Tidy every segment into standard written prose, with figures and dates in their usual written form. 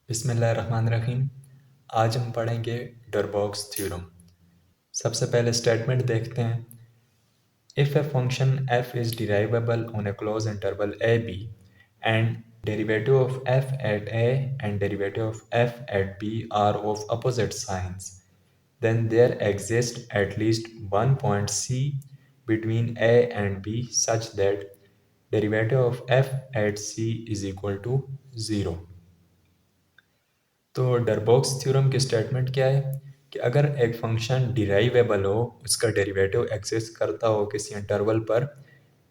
बिस्मिल्लाहिर्रहमानिर्रहीम। आज हम पढ़ेंगे डरबॉक्स थ्योरम। सबसे पहले स्टेटमेंट देखते हैं। If a function f is derivable on a closed interval a b and derivative of f at a and derivative of f at b are of opposite signs, then there exists at least one point c between a and b such that derivative of f at c is equal to 0। तो डरबॉक्स theorem की statement क्या है कि अगर एक function डिराइवेबल हो, उसका derivative exist करता हो किसी इंटरवल पर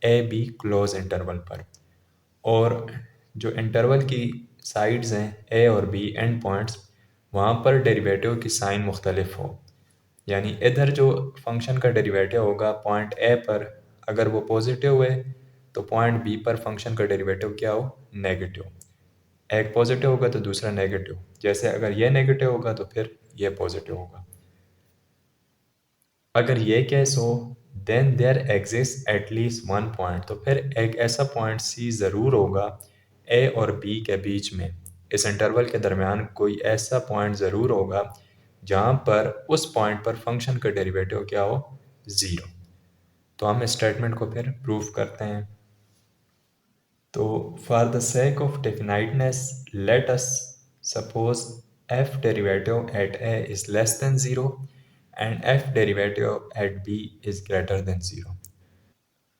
ए बी क्लोज इंटरवल पर, और जो इंटरवल की साइड्स हैं ए और बी एंड पॉइंट्स, वहाँ पर डेरिवेटिव की साइन मुख्तलिफ हो। यानी इधर जो फंक्शन का डेरिवेटिव होगा पॉइंट ए पर, अगर वो पॉजिटिव है तो पॉइंट बी पर फंक्शन का डेरिवेटिव क्या हो, नेगेटिव। एक पॉजिटिव होगा तो दूसरा नेगेटिव, जैसे अगर ये नेगेटिव होगा तो फिर ये पॉजिटिव होगा। अगर ये केस हो then there exist at least one point, तो फिर एक ऐसा पॉइंट सी ज़रूर होगा ए और बी के बीच में। इस इंटरवल के दरमियान कोई ऐसा पॉइंट ज़रूर होगा जहाँ पर उस पॉइंट पर फंक्शन का डेरिवेटिव क्या हो, ज़ीरो। तो हम इस स्टेटमेंट को फिर प्रूफ करते हैं। तो for the sake of definiteness, let us suppose f derivative at a is less than 0 and f derivative at b is greater than 0।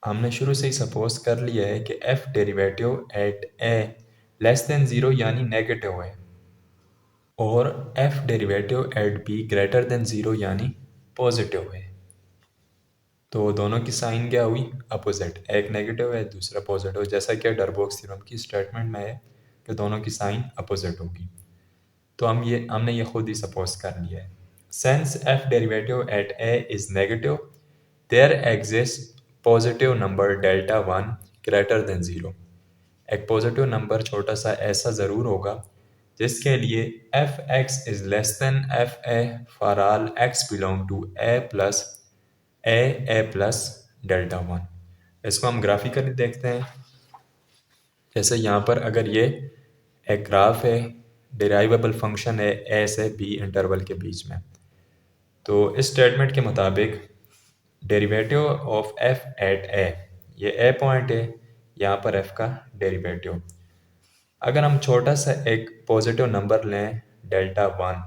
हमने शुरू से ही सपोज कर लिया है कि f derivative at a less than 0 यानी नेगेटिव है, और f derivative at b greater than 0 यानी पॉजिटिव है। तो दोनों की साइन क्या हुई, अपोजिट। एक नेगेटिव है दूसरा पॉजिटिव, जैसा कि डरबॉक्स थ्योरम की स्टेटमेंट में है कि दोनों की साइन अपोजिट होगी। तो हमने ये खुद ही सपोज कर लिया है। Since f derivative at a is negative, there exist positive number delta 1 greater than 0। एक पॉजिटिव नंबर छोटा सा ऐसा ज़रूर होगा जिसके लिए F X is less than F A for all X belong to A plus delta 1। इसको हम ग्राफिकली देखते हैं। जैसे यहाँ पर अगर ये एक ग्राफ है, डिराइवेबल फंक्शन है ए से बी इंटरवल के बीच में, तो इस स्टेटमेंट के मुताबिक डेरिवेटिव ऑफ एफ एट ए, ये ए पॉइंट है, यहाँ पर एफ का डेरिवेटिव। अगर हम छोटा सा एक पॉजिटिव नंबर लें डेल्टा 1,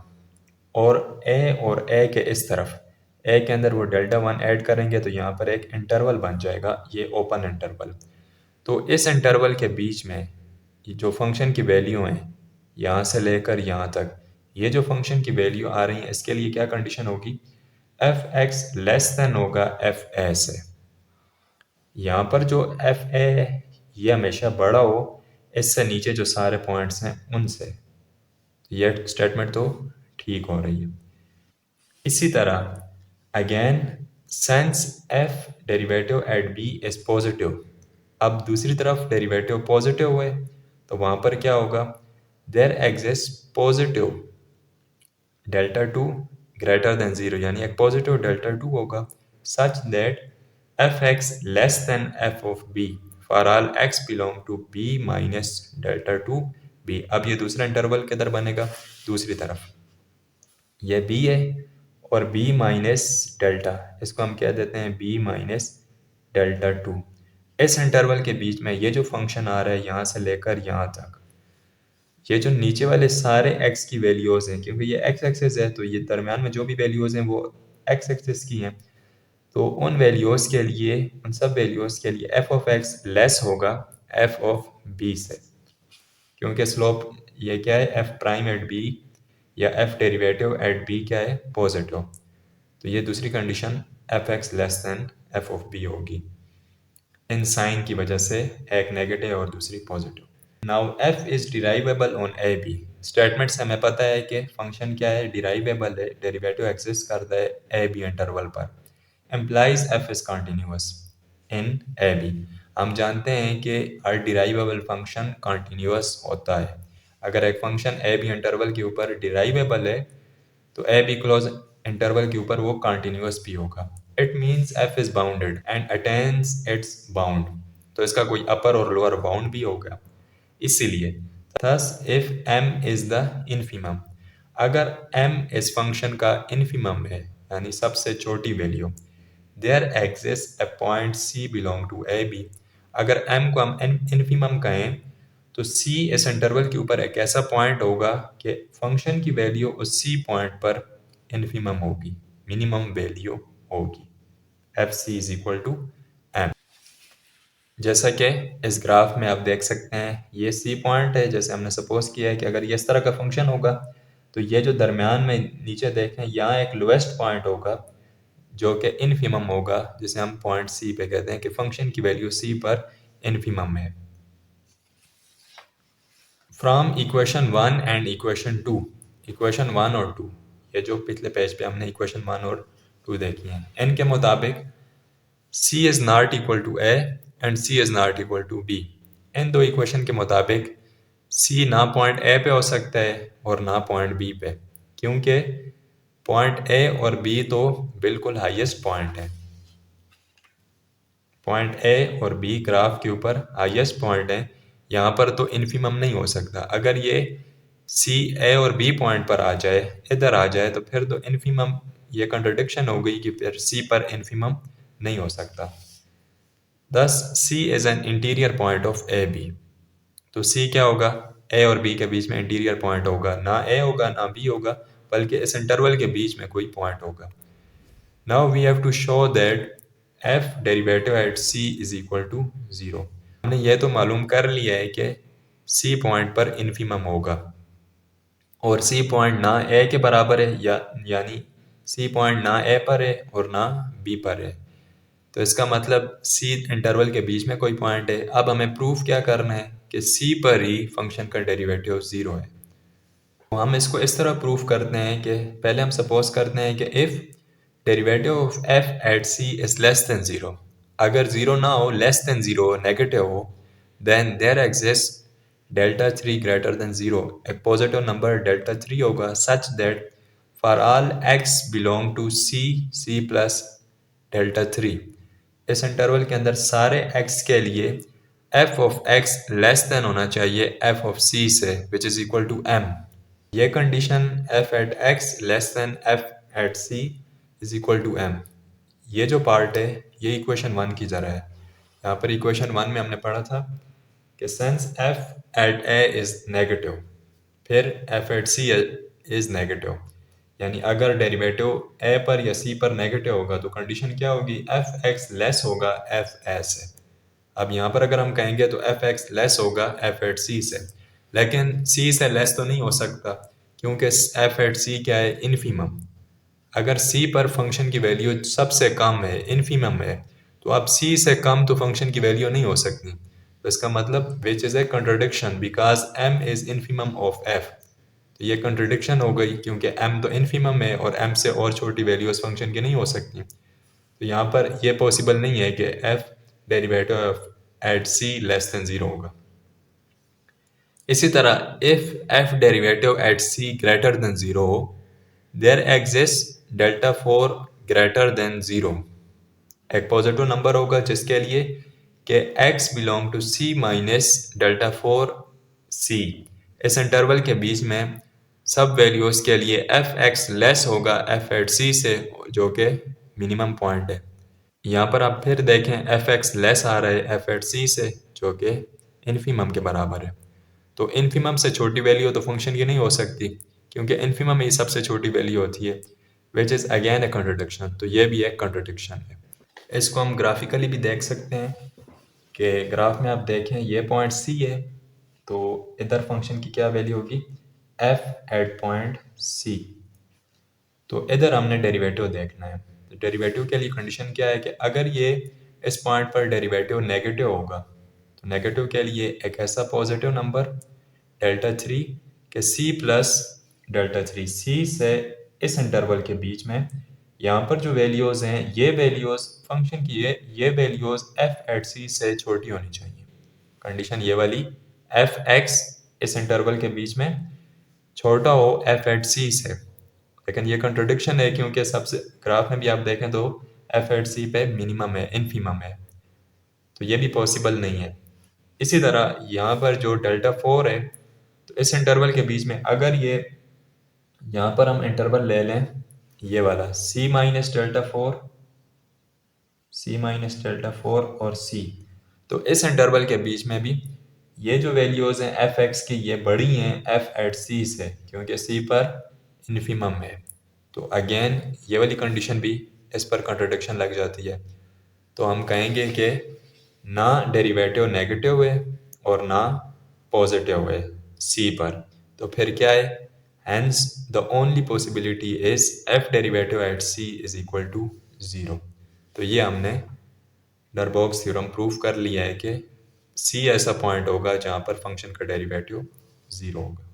और ए के इस तरफ ए के अंदर वो डेल्टा 1 ऐड करेंगे तो यहाँ पर एक इंटरवल बन जाएगा, ये ओपन इंटरवल। तो इस इंटरवल के बीच में ये जो फंक्शन की वैल्यू हैं यहाँ से लेकर यहाँ तक, ये जो फंक्शन की वैल्यू आ रही है इसके लिए क्या कंडीशन होगी, एफ एक्स लेस देन होगा एफ ए से। यहाँ पर जो एफ ए ये हमेशा बड़ा हो इससे नीचे जो सारे पॉइंट्स हैं उनसे। ये स्टेटमेंट तो ठीक हो रही है। इसी तरह again since F derivative at B is positive, अब दूसरी तरफ डेरिवेटिव पॉजिटिव है तो वहाँ पर क्या होगा, there exist positive delta 2 greater than 0, यानी एक पॉजिटिव डेल्टा 2 होगा such that F x less than F of B for all X belong to B minus delta 2 B. अब ये दूसरा इंटरवल किधर बनेगा, दूसरी तरफ, ये बी है और बी माइनस डेल्टा, इसको हम क्या देते हैं, बी माइनस डेल्टा 2। इस इंटरवल के बीच में ये जो फंक्शन आ रहा है यहाँ से लेकर यहाँ तक, ये जो नीचे वाले सारे x की वैल्यूज़ हैं, क्योंकि ये x एक्सिस है तो ये दरमियान में जो भी वैल्यूज़ हैं वो x एक्सिस की हैं, तो उन वैल्यूज़ के लिए, उन सब वैल्यूज़ के लिए f ऑफ x लेस होगा f ऑफ b से, क्योंकि स्लोप ये क्या है, f प्राइम एट b या f डेरिवेटिव एट b क्या है, पॉजिटिव। तो ये दूसरी condition F x less than F of B होगी, इन साइन की वजह से, एक नेगेटिव और दूसरी positive. Now F is derivable on A B. Statement से हमें पता है कि फंक्शन क्या है, डिराइवेबल है, डेरिवेटिव एग्जिस्ट करता है ए बी इंटरवल पर। Implies F is continuous in A B. हम जानते हैं कि हर डिराइवेबल फंक्शन कंटिन्यूअस होता है। अगर एक फंक्शन ए बी इंटरवल के ऊपर डिराइवेबल है तो ए बी क्लोज इंटरवल के ऊपर वो कंटिन्यूअस भी होगा। It means F is bounded and attains it's bound, तो इसका कोई अपर और लोअर बाउंड भी होगा। इसीलिए thus if m is the infimum, अगर m इस फंक्शन का इन्फीमम है यानी सबसे छोटी value, there exist a point c belong to A B, अगर m को हम इन्फीमम कहें तो c इस इंटरवल के ऊपर एक ऐसा पॉइंट होगा कि फंक्शन की वैल्यू उस c पॉइंट पर इन्फीमम होगी, मिनिमम वैल्यू होगी, F C is equal to M. जैसा कि इस ग्राफ में आप देख सकते हैं ये सी पॉइंट है, जैसे हमने सपोज किया है कि अगर ये इस तरह का फंक्शन होगा तो ये जो दरमियान में नीचे देखें यहाँ एक लोएस्ट पॉइंट होगा जो कि इनफिमम होगा, जिसे हम पॉइंट सी पे कहते हैं कि फंक्शन की वैल्यू सी पर इनफिमम है। From equation 1 and equation 2, equation 1 और 2, ये जो पिछले पेज पे हमने इक्वेशन 1 और 2 देखी हैं, इनके मुताबिक C is not equal to A and C is not equal to B। इन दो इक्वेशन के मुताबिक C ना पॉइंट A पे हो सकता है और ना पॉइंट B पे, क्योंकि पॉइंट A और B तो बिल्कुल हाईएस्ट पॉइंट है। पॉइंट A और B ग्राफ के ऊपर हाईएस्ट पॉइंट है, यहाँ पर तो इन्फीमम नहीं हो सकता। अगर ये C A और B पॉइंट पर आ जाए, इधर आ जाए, तो फिर तो इन्फीमम, ये कंट्रडिक्शन हो गई कि फिर C पर इन्फीमम नहीं हो सकता। Thus C is an interior point of A B, तो C क्या होगा, A और B के बीच में इंटीरियर पॉइंट होगा, ना A होगा ना B होगा, बल्कि इस इंटरवल के बीच में कोई पॉइंट होगा। Now we have to show that f derivative at C is equal to 0। हमने ये तो मालूम कर लिया है कि C पॉइंट पर इन्फीमम होगा और C पॉइंट ना A के बराबर है, यानी C पॉइंट ना A पर है और ना B पर है, तो इसका मतलब C इंटरवल के बीच में कोई पॉइंट है। अब हमें प्रूफ क्या करना है कि C पर ही फंक्शन का डेरिवेटिव 0 है। तो हम इसको इस तरह प्रूफ करते हैं कि पहले हम सपोज करते हैं कि if derivative of f at c is less than 0, अगर 0 ना हो, लेस देन 0 हो, नेगेटिव हो, then there exist delta 3 greater than 0, एक पॉजिटिव नंबर डेल्टा 3 होगा such that for all x belong to c plus delta 3, इस interval के अंदर सारे x के लिए f of x less than होना चाहिए f ऑफ c से, which is equal to m। ये condition f at x less than f at c is equal to m, ये जो पार्ट है ये इक्वेशन 1 की तरह है। यहाँ पर इक्वेशन 1 में हमने पढ़ा था कि since f at a is negative, फिर f at c is negative, यानी अगर डेरिवेटिव a पर या c पर नेगेटिव होगा तो कंडीशन क्या होगी, f x लेस होगा f a से। अब यहाँ पर अगर हम कहेंगे तो f x लेस होगा f एट c से, लेकिन c से लेस तो नहीं हो सकता क्योंकि f एट c क्या है, इनफीमम। अगर c पर फंक्शन की वैल्यू सबसे कम है, इनफीमम है, तो अब c से कम तो फंक्शन की वैल्यू नहीं हो सकती, तो इसका मतलब which is a contradiction because m is infimum of f, तो ये कंट्रोडिक्शन हो गई क्योंकि m तो इनफीमम है और m से और छोटी वैल्यू उस फंक्शन की नहीं हो सकती, तो यहाँ पर यह पॉसिबल नहीं है कि f derivative of at c less than 0 होगा। इसी तरह if f derivative at c greater than 0 हो, there exist delta 4 greater than 0, एक पॉजिटिव नंबर होगा जिसके लिए कि x belong to c minus delta 4 c, इस इंटरवल के बीच में सब वैल्यूज़ के लिए एफ एक्स लेस होगा एफ एट सी से, जो कि मिनिमम पॉइंट है। यहाँ पर आप फिर देखें एफ एक्स लेस आ रहा है एफ एट सी से, जो कि इन्फीमम के बराबर है, तो इन्फीमम से छोटी वैल्यू तो फंक्शन की नहीं हो सकती क्योंकि इन्फीमम ही सबसे छोटी वैल्यू होती है, which is again A contradiction, तो ये भी एक कंट्रोडिक्शन है। इसको हम ग्राफिकली भी देख सकते हैं कि ग्राफ में आप देखें ये पॉइंट सी है, तो इधर फंक्शन की क्या वैल्यू होगी, एफ एट पॉइंट सी, तो इधर हमने डेरिवेटिव देखना है। तो डेरिवेटिव के लिए कंडीशन क्या है कि अगर ये इस पॉइंट पर डेरिवेटिव नेगेटिव होगा, तो नेगेटिव के लिए एक ऐसा पॉजिटिव नंबर डेल्टा 3 के सी प्लस डेल्टा 3, सी से इस इंटरवल के बीच में यहाँ पर जो वैल्यूज़ हैं, ये वैल्यूज़ फंक्शन की ये वैल्यूज़ एफ एट सी से छोटी होनी चाहिए। कंडीशन ये वाली, एफ एक्स इस इंटरवल के बीच में छोटा हो एफ एट सी से, लेकिन ये कंट्रोडिक्शन है क्योंकि सबसे ग्राफ में भी आप देखें तो एफ एट सी पे मिनिमम है, इनफीमम है, तो ये भी पॉसिबल नहीं है। इसी तरह यहाँ पर जो डेल्टा 4 है इस इंटरवल के बीच में अगर ये यहाँ पर हम इंटरवल ले लें ये वाला c माइनस डेल्टा फोर और c, तो इस इंटरवल के बीच में भी ये जो वैल्यूज़ हैं एफ एक्स की ये बड़ी हैं एफ एट सी से, क्योंकि c पर इन्फिमम है। तो अगेन ये वाली कंडीशन भी इस पर कंट्राडिक्शन लग जाती है। तो हम कहेंगे कि ना डेरिवेटिव नेगेटिव है और ना पॉजिटिव है c पर, तो फिर क्या है, hence the only possibility is f derivative at c is equal to 0। तो ये हमने डरबॉक्स थ्योरम प्रूफ कर लिया है कि c ऐसा पॉइंट होगा जहाँ पर फंक्शन का डेरिवेटिव 0 होगा।